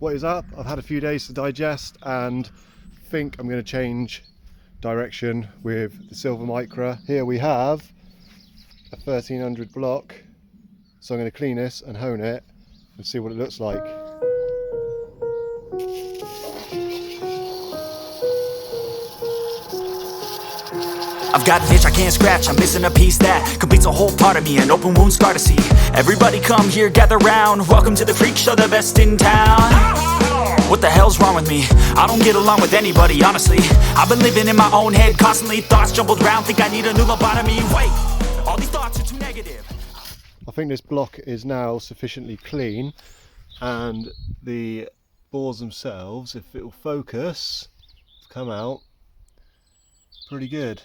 What is up? I've had a few days to digest and think I'm going to change direction with the Silver Micra. Here we have a 1300 block, so I'm going to clean this and hone it and see what it looks like. I've got an itch I can't scratch, I'm missing a piece that completes a whole part of me, an open wound scar to see. Everybody come here, gather round, welcome to the freak show, the best in town. What the hell's wrong with me? I don't get along with anybody, honestly. I've been living in my own head constantly, thoughts jumbled round, think I need a new lobotomy. Wait, all these thoughts are too negative. I think this block is now sufficiently clean, and the bores themselves, if it will focus, come out pretty good.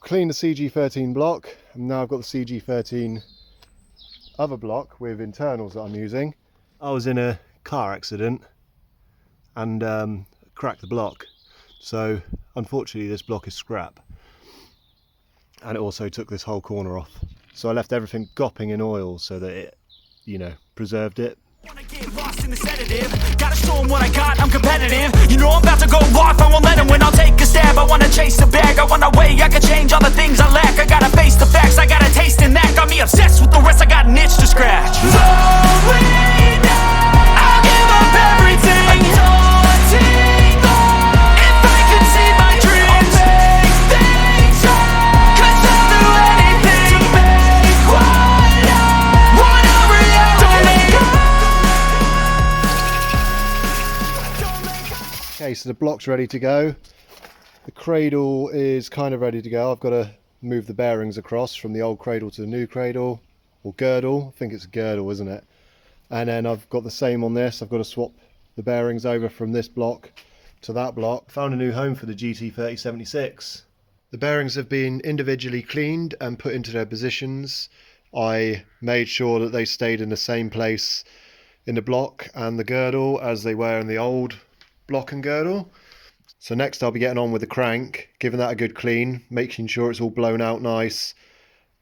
Cleaned the CG13 block, and now I've got the CG13 other block with internals that I'm using. I was in a car accident and cracked the block, so unfortunately this block is scrap, and it also took this whole corner off, so I left everything gopping in oil so that it, you know, preserved it. Wanna get lost in the sedative, gotta show them what I got, I'm competitive. You know I'm about to go off, I won't let them win, I'll take a stab. I wanna chase the bag, I wanna weigh, I can change all the things I lack. I gotta face the facts, I got a taste in that. Got me obsessed with the rest, I got an itch to scratch. Slowly now, I'll give up everything. Daunting though, if I could see my dreams, I'll make things right. 'Cause I'll do anything to make what I want a reality. Okay, so the block's ready to go. The cradle is kind of ready to go. I've got to move the bearings across from the old cradle to the new cradle, or girdle. I think it's a girdle, isn't it? And then I've got the same on this. I've got to swap the bearings over from this block to that block. Found a new home for the GT3076. The bearings have been individually cleaned and put into their positions. I made sure that they stayed in the same place in the block and the girdle as they were in the old block and girdle. So next I'll be getting on with the crank, giving that a good clean, making sure it's all blown out nice,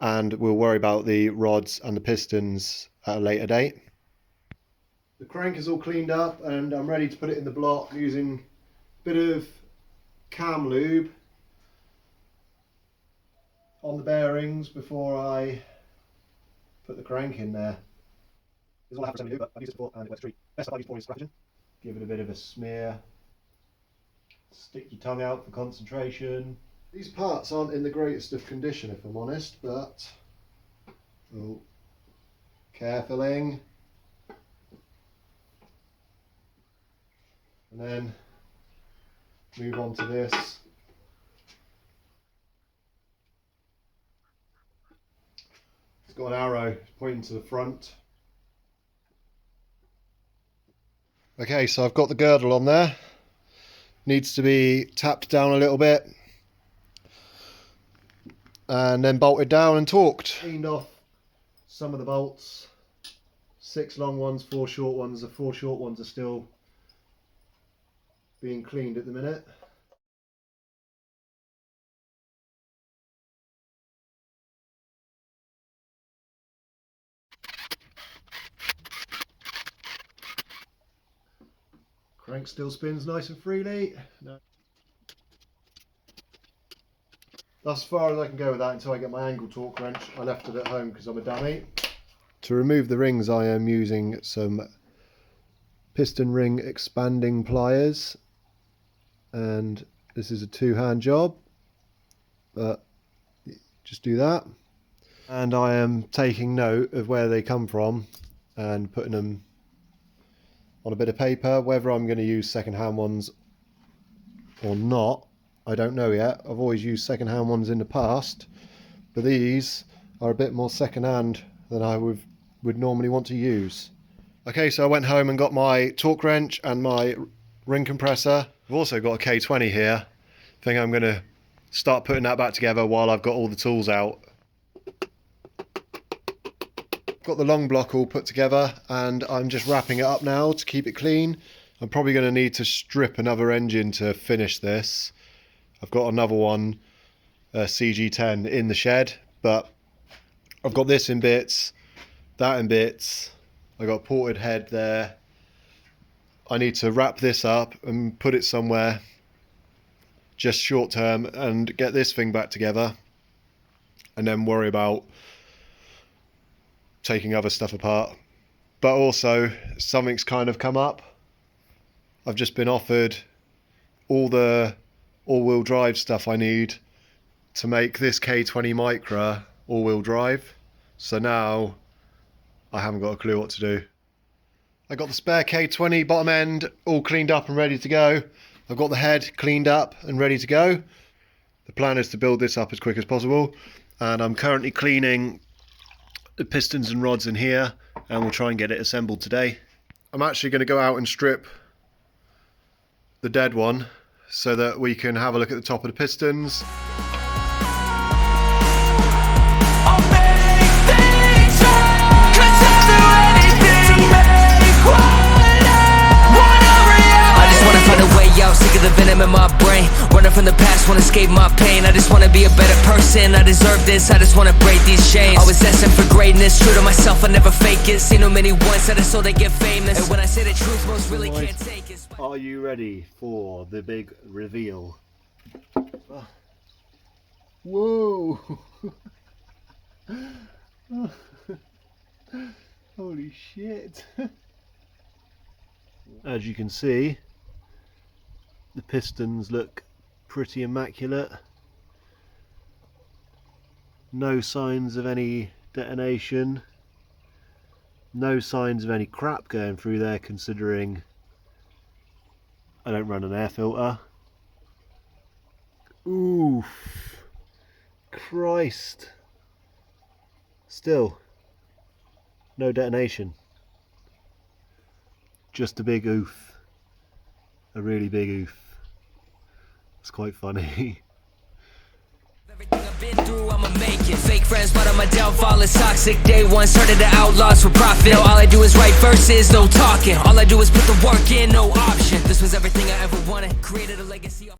and we'll worry about the rods and the pistons at a later date. The crank is all cleaned up and I'm ready to put it in the block using a bit of cam lube on the bearings before I put the crank in there. This is all I have for semi-lube, but I've used it before and it went to treat. Best stuff I've used for is scratching. Give it a bit of a smear. Stick your tongue out for concentration. These parts aren't in the greatest of condition, if I'm honest, but carefulling. And then move on to this. It's got an arrow pointing to the front. Okay, so I've got the girdle on there. Needs to be tapped down a little bit and then bolted down and torqued. Cleaned off some of the bolts, 6 long ones, 4 short ones. The 4 short ones are still being cleaned at the minute. Crank still spins nice and freely. No. That's as far as I can go with that until I get my angle torque wrench. I left it at home because I'm a dummy. To remove the rings I am using some piston ring expanding pliers, and this is a 2-hand job, but just do that. And I am taking note of where they come from and putting them on a bit of paper. Whether I'm going to use second-hand ones or not, I don't know yet. I've always used second-hand ones in the past, but these are a bit more second-hand than I would normally want to use. Okay, so I went home and got my torque wrench and my ring compressor. I've also got a K20 here. I think I'm going to start putting that back together while I've got all the tools out. Got the long block all put together and I'm just wrapping it up now to keep it clean. I'm probably going to need to strip another engine to finish this. I've got another one, CG13 in the shed, but I've got this in bits, that in bits. I got a ported head there. I need to wrap this up and put it somewhere just short term and get this thing back together, and then worry about taking other stuff apart. But also something's kind of come up. I've just been offered all the all-wheel drive stuff I need to make this K20 Micra all-wheel drive. So now I haven't got a clue what to do. I got the spare K20 bottom end all cleaned up and ready to go. I've got the head cleaned up and ready to go. The plan is to build this up as quick as possible, and I'm currently cleaning the pistons and rods in here, and we'll try and get it assembled today. I'm actually going to go out and strip the dead one so that we can have a look at the top of the pistons. Sick of the venom in my brain, running from the past, wanna escape my pain. I just wanna be a better person, I deserve this, I just wanna break these chains. Always asking for greatness, true to myself, I never fake it. Seen no many ones that I so they get famous, and when I say the truth, most really can't take it. Are you ready for the big reveal? Oh. Whoa! Holy shit! As you can see, the pistons look pretty immaculate. No signs of any detonation. No signs of any crap going through there, considering I don't run an air filter. Oof. Christ. Still, no detonation. Just a big oof. A really big oof. It's quite funny. Everything I've been through, I'ma make it. Fake friends, but on my downfall is toxic. Day one, started the outlaws for profit. All I do is write verses, no talking. All I do is put the work in, no option. This was everything I ever wanted. Created a legacy.